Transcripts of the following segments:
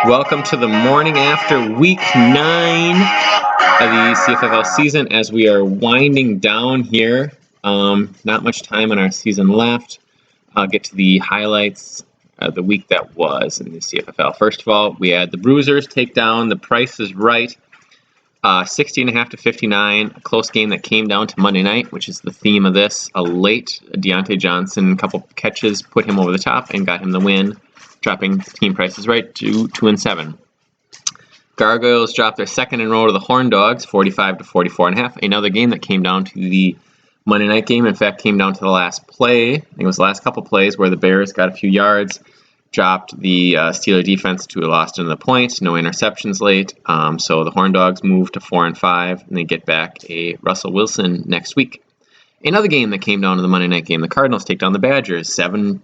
Welcome to the morning after week 9 of the CFFL season as we are winding down here. Not much time in our season left. I'll get to the highlights of the week that was in the CFFL. First of all, we had the Bruisers take down the Price is Right, 60.5 to 59, a close game that came down to Monday night, which is the theme of this. A late Deontay Johnson, a couple catches put him over the top and got him the win, dropping Team Price is Right to 2-7. Gargoyles dropped their second in a row to the Horn Dogs, 45 to 44.5. Another game that came down to the Monday night game. In fact, came down to the last play. I think it was the last couple plays where the Bears got a few yards, dropped the Steeler defense to a loss into the points. No interceptions late. So the Horn Dogs moved to 4-5, and they get back a Russell Wilson next week. Another game that came down to the Monday night game. The Cardinals take down the Badgers, 7-2.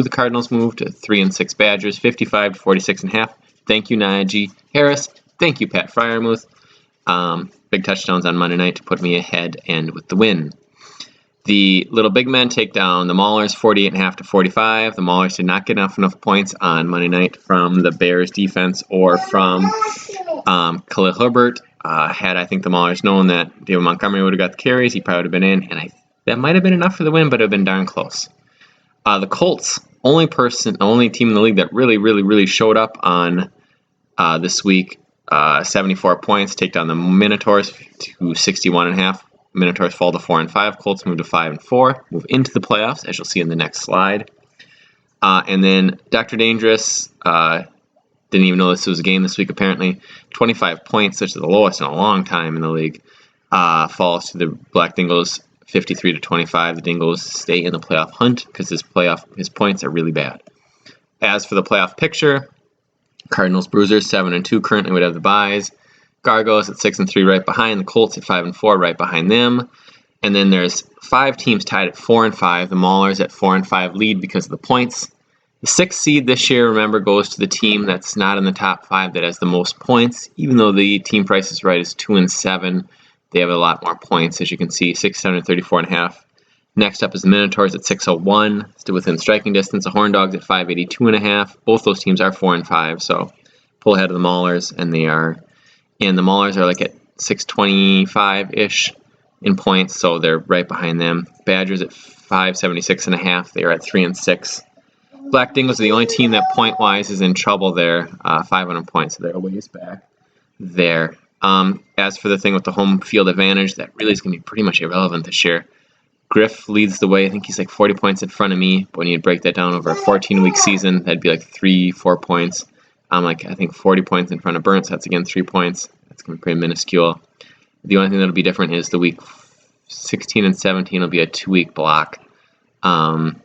The Cardinals moved to 3-6 Badgers, 55 to 46.5. Thank you, Najee Harris. Thank you, Pat Freiermuth. Big touchdowns on Monday night to put me ahead and with the win. The Little Big Men take down the Maulers 48.5 to 45. The Maulers did not get enough points on Monday night from the Bears defense or from Khalil Herbert. Had I think the Maulers known that David Montgomery would have got the carries, he probably would have been in, and that might have been enough for the win, but it would have been darn close. The Colts, only team in the league that really showed up on this week, 74 points, take down the Minotaurs to 61.5. Minotaurs fall to 4-5. Colts move to 5-4, move into the playoffs, as you'll see in the next slide. And then Dr. Dangerous, didn't even know this was a game this week apparently. 25 points, which is the lowest in a long time in the league, falls to the Black Dingles 53 to 25. The Dingles stay in the playoff hunt because his points are really bad. As for the playoff picture, Cardinals Bruisers 7-2 currently would have the byes. Gargoyles at 6-3 right behind. The Colts at 5-4 right behind them. And then there's 5 teams tied at 4-5. The Maulers at 4-5 lead because of the points. The 6th seed this year, remember, goes to the team that's not in the top 5 that has the most points. Even though the Team Price is Right is 2-7, they have a lot more points, as you can see, 634.5. Next up is the Minotaurs at 601, still within striking distance. The Horn Dogs at 582.5. Both those teams are 4-5, so pull ahead of the Maulers, and the Maulers are like at 625-ish in points, so they're right behind them. Badgers at 576.5. They are at 3-6. Black Dingles are the only team that point-wise is in trouble there, 500 points, so they're a ways back there. As for the thing with the home field advantage, that really is going to be pretty much irrelevant this year. Griff leads the way. I think he's like 40 points in front of me. But when you break that down over a 14-week season, that'd be like 3-4 points. I'm like, I think 40 points in front of Burnt, so that's again 3 points. That's going to be pretty minuscule. The only thing that'll be different is the week 16 and 17 will be a 2-week block. With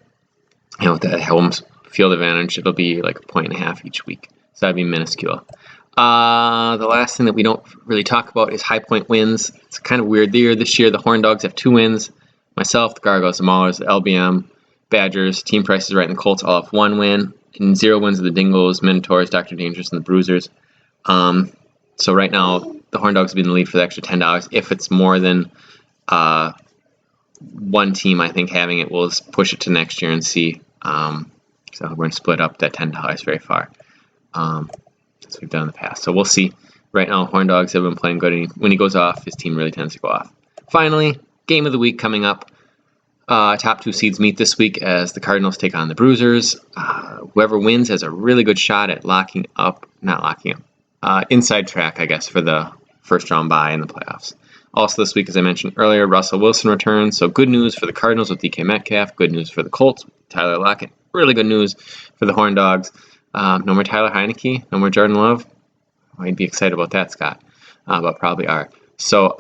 the home field advantage, it'll be like 1.5 each week. So that'd be minuscule. The last thing that we don't really talk about is high point wins. It's kind of weird this year. The Horn Dogs have 2 wins. Myself, the Gargoyles, the Maulers, the LBM, Badgers, Team Price is Right, and the Colts all have 1 win. And 0 wins of the Dingles, Minotaurs, Dr. Dangerous, and the Bruisers. So right now, the Horn Dogs will be in the lead for the extra $10. If it's more than one team, I think having it, we'll push it to next year and see. So we're going to split up that $10 very far, as we've done in the past. So we'll see. Right now, Horn Dogs have been playing good, and when he goes off, his team really tends to go off. Finally, game of the week coming up. Top 2 seeds meet this week as the Cardinals take on the Bruisers. Whoever wins has a really good shot at inside track, I guess, for the first round bye in the playoffs. Also this week, as I mentioned earlier, Russell Wilson returns. So good news for the Cardinals with DK Metcalf. Good news for the Colts with Tyler Lockett. Really good news for the Horn Dogs. No more Tyler Heineke. No more Jordan Love. I'd be excited about that, Scott. But probably are. So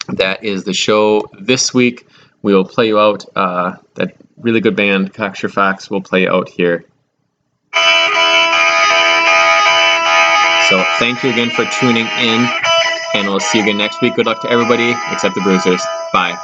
that is the show this week. We will play you out. That really good band, Cocksure Fox, will play out here. So thank you again for tuning in, and we'll see you again next week. Good luck to everybody except the Bruisers. Bye.